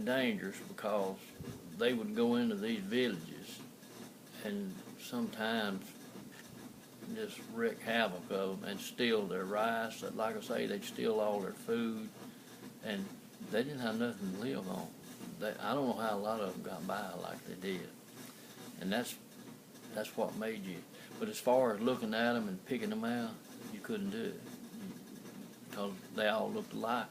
dangerous because they would go into these villages and sometimes just wreak havoc of them and steal their rice. Like I say, they'd steal all their food, and they didn't have nothing to live on. I don't know how a lot of them got by like they did, and that's what made you. But as far as looking at them and picking them out, you couldn't do it because they all looked alike.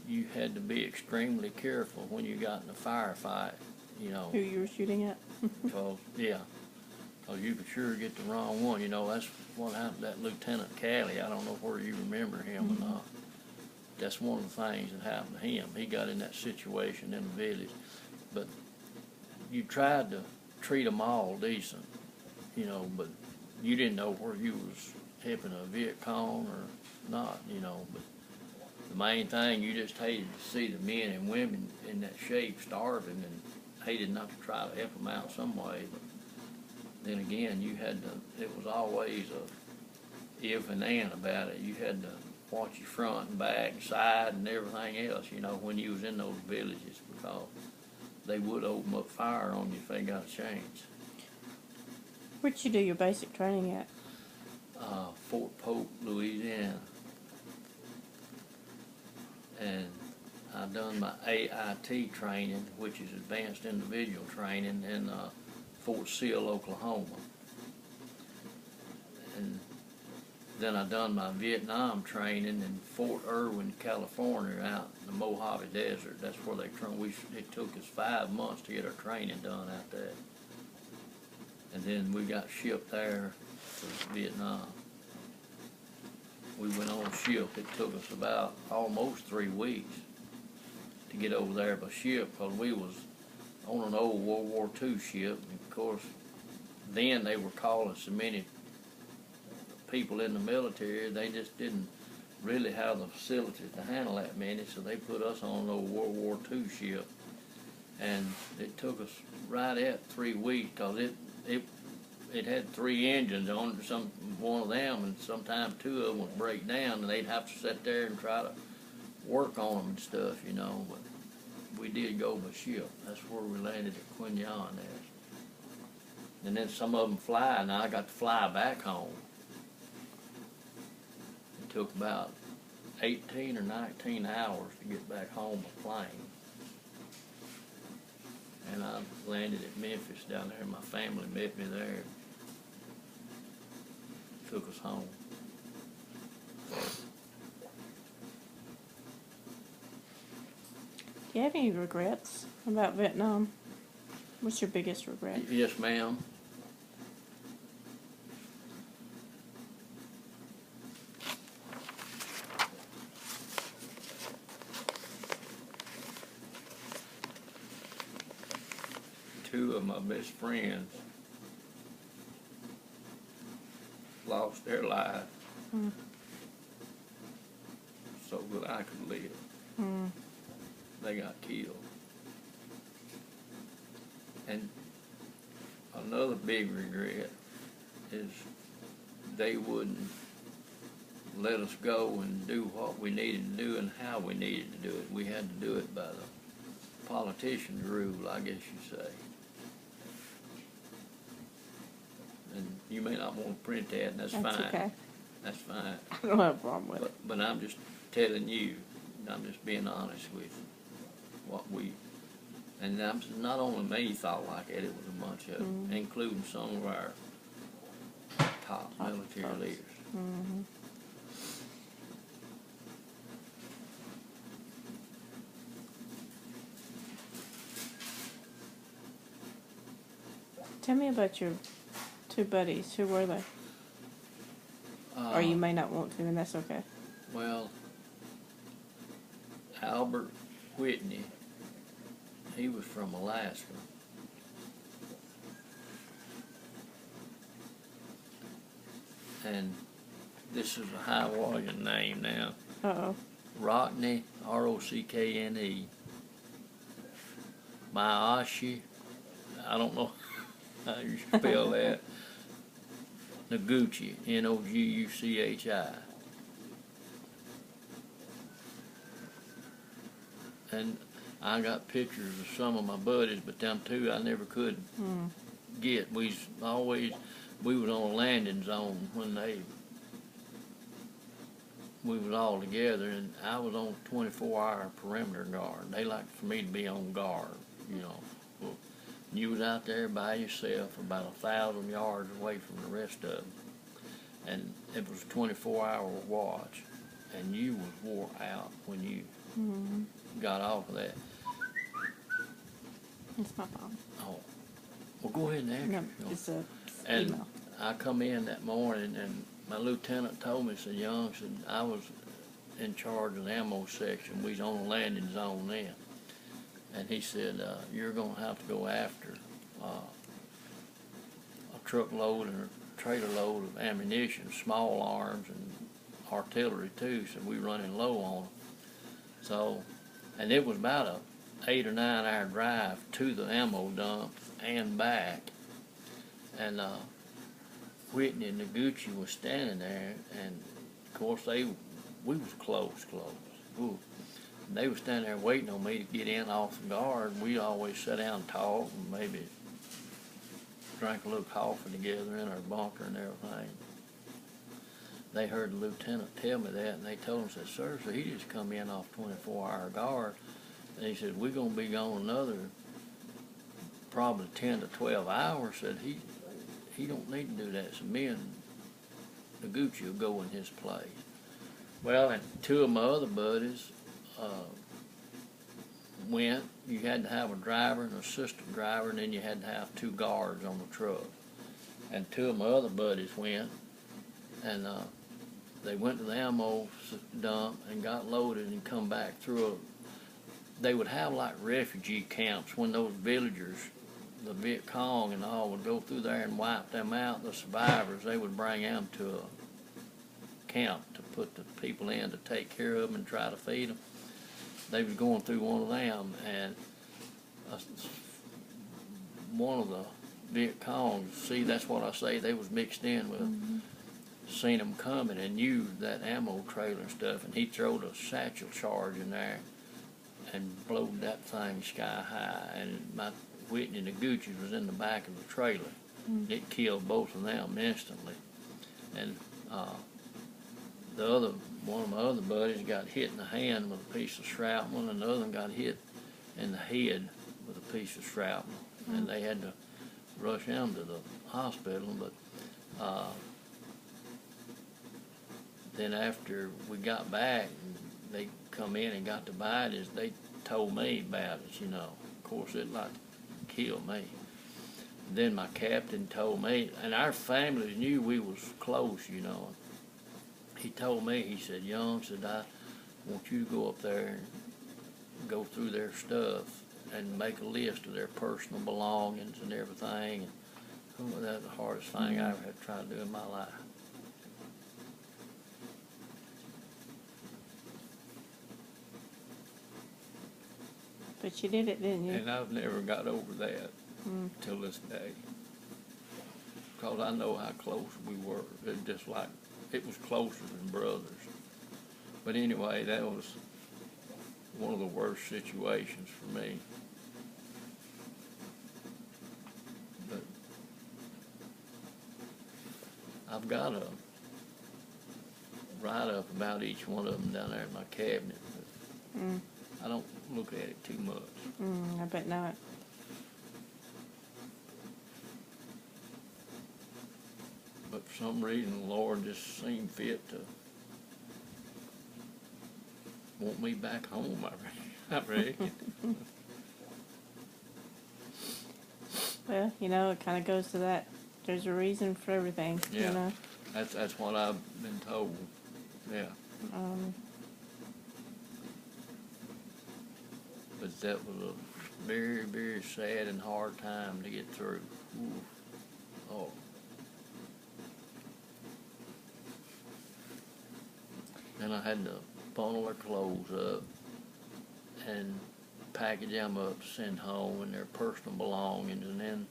You had to be extremely careful when you got in a firefight, you know. Who you were shooting at? Because you could sure get the wrong one. You know, that's what happened to that Lieutenant Calley. I don't know whether you remember him or not. That's one of the things that happened to him. He got in that situation in the village. But you tried to treat them all decent, you know, but you didn't know where you was helping a Viet Cong or not, you know. But the main thing, you just hated to see the men and women in that shape starving, and hated not to try to help them out some way. But then again, you had to, it was always a if and and about it. You had to watch your front and back and side and everything else, you know, when you was in those villages, because they would open up fire on you if they got a chance. Where'd you do your basic training at? Fort Polk, Louisiana. And I done my AIT training, which is Advanced Individual Training, in Fort Sill, Oklahoma. And then I done my Vietnam training in Fort Irwin, California, out in the Mojave Desert. That's where they trained. It took us 5 months to get our training done out there. And then we got shipped there to Vietnam. We went on ship. It took us about almost 3 weeks to get over there by ship, because we was on an old World War II ship. And of course, then they were calling so many people in the military, they just didn't really have the facilities to handle that many, so they put us on an old World War II ship. And it took us right at 3 weeks, because it had 3 engines on it, one of them, and sometimes 2 of them would break down, and they'd have to sit there and try to work on them and stuff, you know. But we did go by ship. That's where we landed at Quin Yon. And then some of them fly, and I got to fly back home. It took about 18 or 19 hours to get back home by plane. And I landed at Memphis down there. My family met me there. Took us home. Do you have any regrets about Vietnam? What's your biggest regret? Yes, ma'am. Two of my best friends lost their life so that I could live. They got killed. And another big regret is they wouldn't let us go and do what we needed to do and how we needed to do it. We had to do it by the politician's rule, I guess you say. And you may not want to print that, and that's fine. Okay. That's fine. I don't have a problem with it. But I'm just telling you, I'm just being honest with what we, and not only me thought like that, it was a bunch of them, including some of our top military leaders. Tell me about your 2 buddies. Who were they? Or you may not want to, and that's okay. Well, Albert Whitney, he was from Alaska. And this is a Hawaiian name now. Uh-oh. Rockne, R-O-C-K-N-E. Maashi, I don't know how you spell that. Noguchi, N-O-G-U-C-H-I. And I got pictures of some of my buddies, but them two I never could get. We was on a landing zone when we was all together, and I was on 24-hour perimeter guard. They like for me to be on guard, you know. Well, you was out there by yourself about 1,000 yards away from the rest of them, and it was a 24-hour watch, and you was wore out when you got off of that. It's my phone. Oh, well, go ahead and answer. No, you know. it's a And email. I come in that morning, and my lieutenant told me, said, Young, said, I was in charge of the ammo section. We was on a landing zone then. And he said, you're going to have to go after a truckload and a trailer load of ammunition, small arms and artillery too, so we running low on them. So, and it was about a 8 or 9 hour drive to the ammo dump and back. And Whitney and Noguchi was standing there, and of course we was close. Ooh. And they was standing there waiting on me to get in off the guard. We always sat down and talk and maybe drank a little coffee together in our bunker and everything. They heard the lieutenant tell me that, and they told him, said, sir, so he just come in off 24-hour guard, and he said, we're going to be gone another probably 10 to 12 hours. Said he don't need to do that. So me and Noguchi will go in his place. Well, and two of my other buddies went. You had to have a driver and an assistant driver, and then you had to have 2 guards on the truck. And 2 of my other buddies went, and they went to the ammo dump and got loaded and come back through they would have like refugee camps when those villagers, the Viet Cong and all, would go through there and wipe them out, the survivors. They would bring them to a camp to put the people in to take care of them and try to feed them. They was going through one of them, and one of the Viet Cong, see, that's what I say, they was mixed in with, seen them coming and used that ammo trailer and stuff, and he throwed a satchel charge in there and blowed that thing sky high, and my Whitney and Noguchi was in the back of the trailer. It killed both of them instantly. And one of my other buddies got hit in the hand with a piece of shrapnel, and the other one got hit in the head with a piece of shrapnel, and they had to rush him to the hospital. But then after we got back, and they come in and got the bodies, they told me about it, you know. Of course, it like killed me. Then my captain told me, and our families knew we was close, you know. He told me, he said, Young, said, I want you to go up there and go through their stuff and make a list of their personal belongings and everything. And that's the hardest thing I ever had to try to do in my life. But you did it, didn't you? And I've never got over that till this day. Because I know how close we were. It just like, it was closer than brothers. But anyway, that was one of the worst situations for me. But I've got a write-up about each one of them down there in my cabinet. But I don't look at it too much. I bet not. But for some reason, the Lord just seemed fit to want me back home, I reckon. Well, you know, it kind of goes to that. There's a reason for everything, Yeah. you know. That's what I've been told. Yeah. But that was a very, very sad and hard time to get through. Ooh. Oh. Then I had to bundle their clothes up and package them up to send home and their personal belongings, and then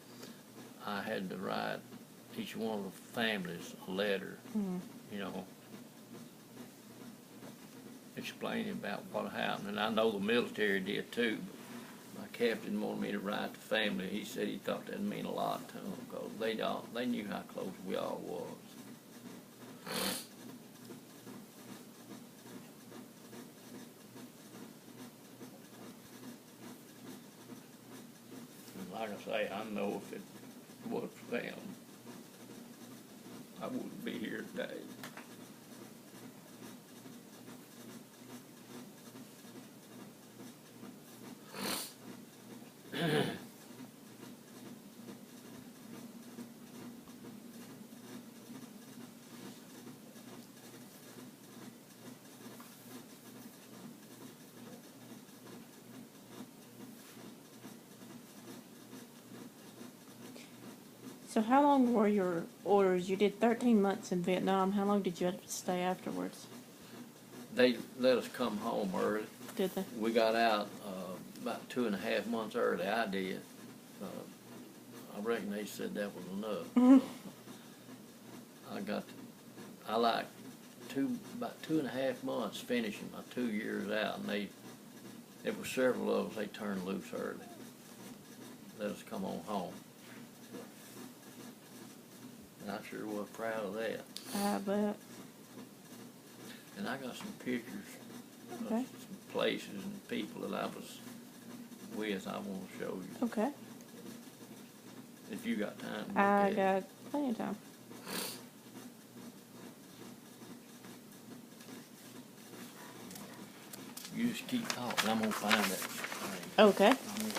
I had to write each one of the families a letter, you know, explaining about what happened. And I know the military did too, but my captain wanted me to write to family. He said he thought that'd mean a lot to them because they knew how close we all was. And like I say, I know if it was for them, I wouldn't be here today. So how long were your orders? You did 13 months in Vietnam. How long did you have to stay afterwards? They let us come home early. Did they? We got out about 2.5 months early. I did. I reckon they said that was enough. I like about 2.5 months finishing my 2 years out, and there were several of us they turned loose early. Let us come on home. And I sure was proud of that. I bet. And I got some pictures Okay. of some places and people that I was with. I want to show you. Okay. If you got time to look I at it. got plenty of time. You just keep talking. I'm gonna find that thing. Okay. I'm gonna